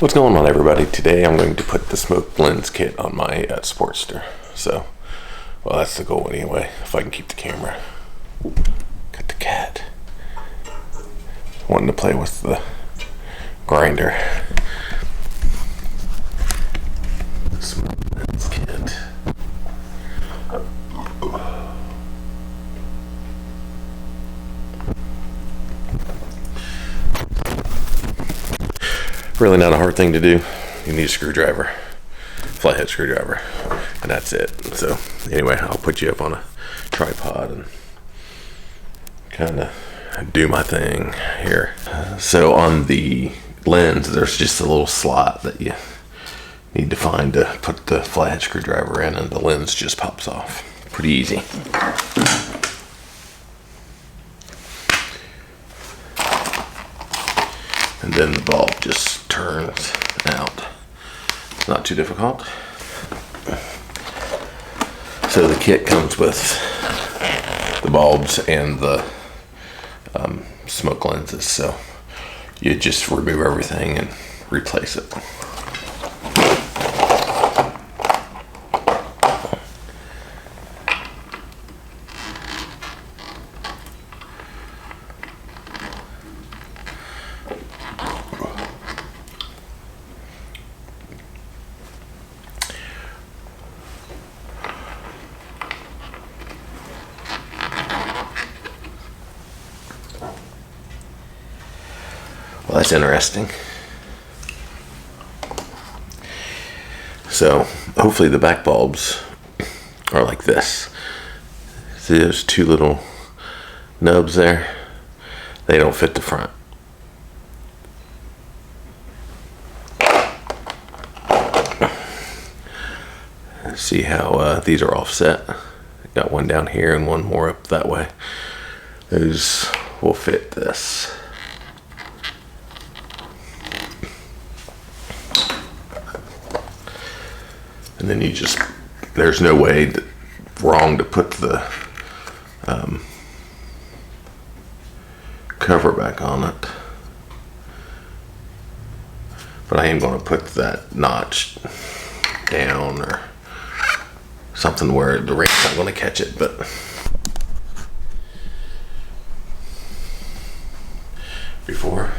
What's going on, everybody? Today I'm going to put the smoke lens kit on my Sportster. So, well, that's the goal anyway, if I can keep the camera. Got the cat wanting to play with the grinder. Smoke lens kit. Really not a hard thing to do. You need a screwdriver, flathead screwdriver, and that's it. So anyway, I'll put you up on a tripod and kind of do my thing here. So on the lens, there's just a little slot that you need to find to put the flathead screwdriver in, and the lens just pops off. Pretty easy. And then the bulb just turns out. It's not too difficult. So the kit comes with the bulbs and the smoke lenses. So you just remove everything and replace it. Well, that's interesting. So hopefully the back bulbs are like this. See, there's two little nubs there. They don't fit the front. See how these are offset? Got one down here and one more up that way. Those will fit this. And then you just, there's no way wrong to put the cover back on it. But I am going to put that notch down or something where the rain's not going to catch it. But before,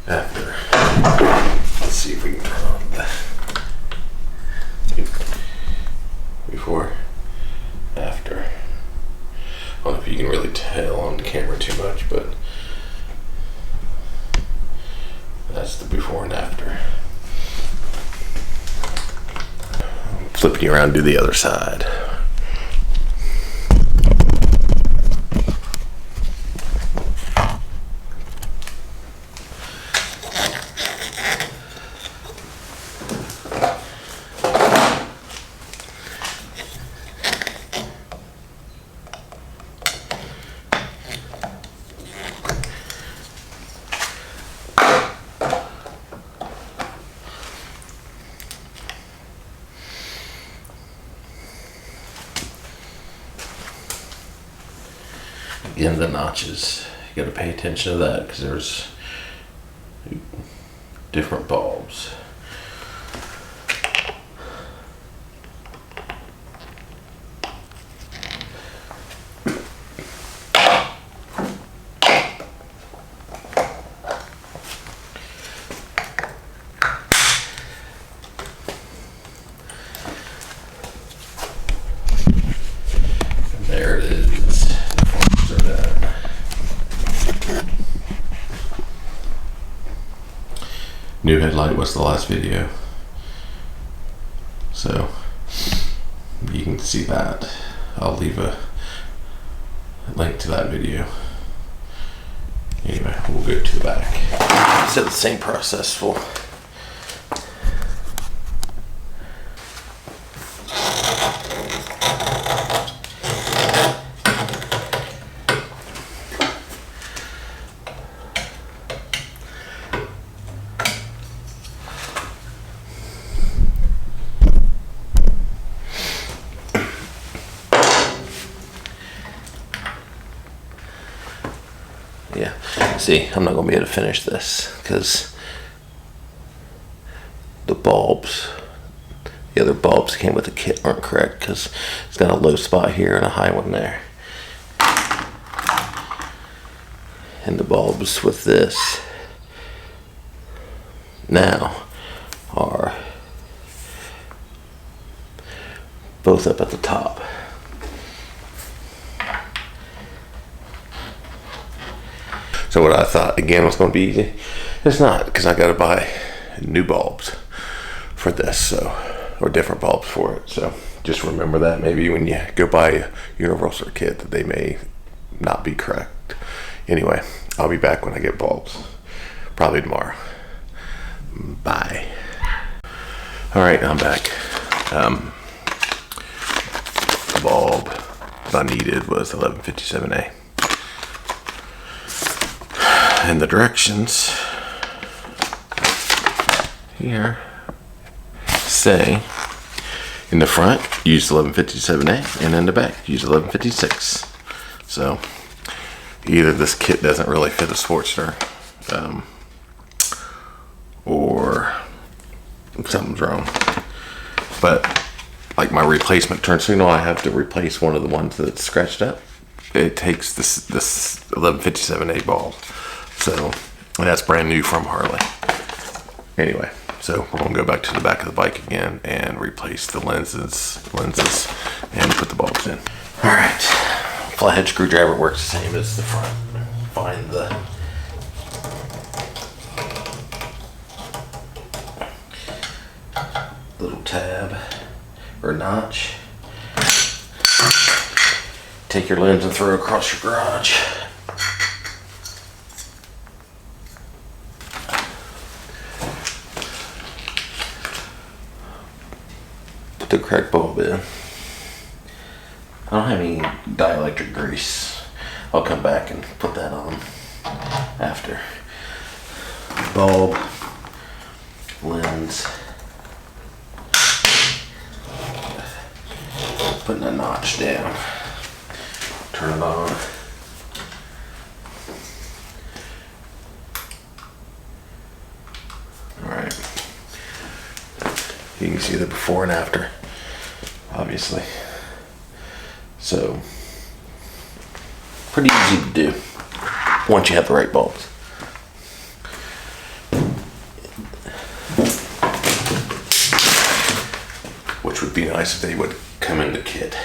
after, let's see if we can turn on the before, after. I don't know if you can really tell on the camera too much, but that's the before and after. Flipping you around, do the other side. Again, the notches, you got to pay attention to that because there's different bulbs. And there it is. New headlight was the last video, so you can see that. I'll leave a link to that video. Anyway, we'll go to the back. So the same process for yeah. See, I'm not going to be able to finish this because bulbs. The other bulbs that came with the kit aren't correct because it's got a low spot here and a high one there. And the bulbs with this now are both up at the top. So what I thought again was going to be easy, it's not, because I got to buy new bulbs for this, so, or different bulbs for it. So just remember that maybe when you go buy a universal kit that they may not be correct. Anyway, I'll be back when I get bulbs, probably tomorrow. Bye. All right, I'm back. The bulb that I needed was 1157A. And the directions here say in the front use 1157A and in the back use 1156. So either this kit doesn't really fit a Sportster, or something's wrong. But like my replacement turn signal, I have to replace one of the ones that's scratched up. It takes this 1157A bulb. So that's brand new from Harley. Anyway, so we're gonna go back to the back of the bike again and replace the lenses and put the bulbs in. All right, flathead screwdriver works the same as the front. Find the little tab or notch. Take your lens and throw it across your garage. Put the correct bulb in. I don't have any dielectric grease. I'll come back and put that on after. Bulb, lens, putting a notch down. Turn it on. All right. You can see the before and after, obviously. So, pretty easy to do once you have the right bulbs. Which would be nice if they would come in the kit.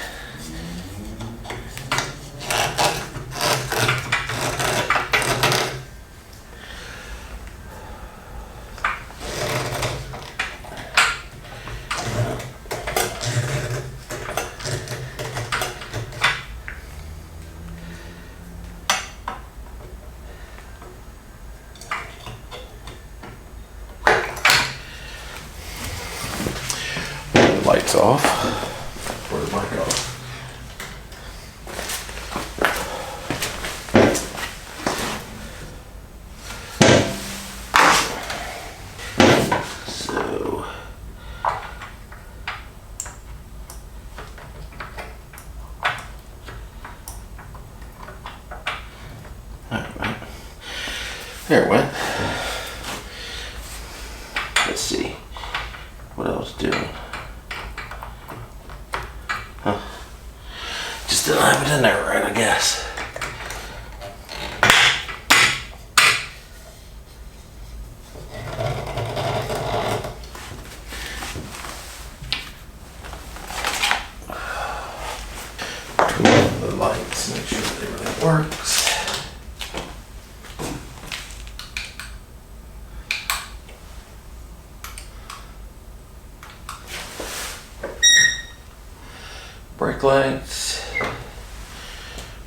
Lights off, or the mic off. So, alright, there it went. Let's see what I was doing. Huh. Just didn't have it in there right, I guess. Turn on the lights, make sure that everything works. Brake lights,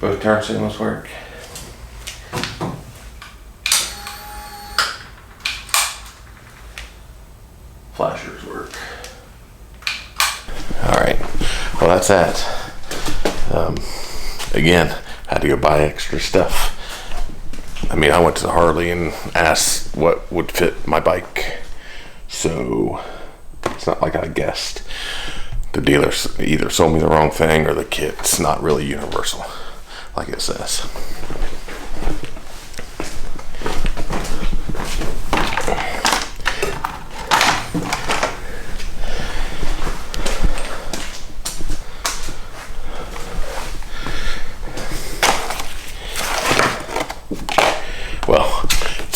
both turn signals work. Flashers work. All right, well that's that. Again, had to go buy extra stuff. I mean, I went to the Harley and asked what would fit my bike, so it's not like I guessed. The dealer either sold me the wrong thing or the kit's not really universal, like it says.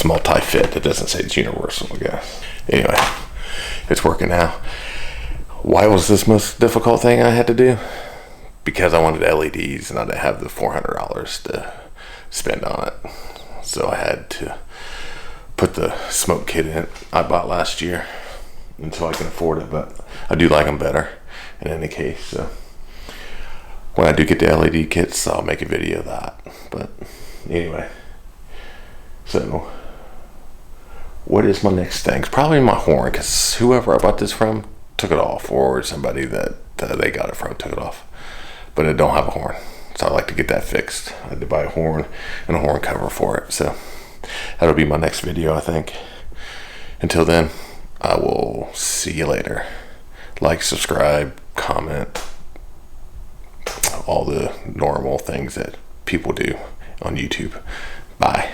It's multi-fit. It doesn't say it's universal, I guess. Anyway, it's working now. Why was this most difficult thing I had to do? Because I wanted LEDs and I didn't have the $400 to spend on it. So I had to put the smoke kit in I bought last year until I can afford it, but I do like them better in any case. So when I do get the LED kits, I'll make a video of that. But anyway, so what is my next thing? It's probably my horn, because whoever I bought this from took it off, or somebody that they got it from took it off. But it don't have a horn, so I like to get that fixed. I had to buy a horn and a horn cover for it. So that'll be my next video, I think. Until then, I will see you later. Like, subscribe, comment, all the normal things that people do on YouTube. Bye.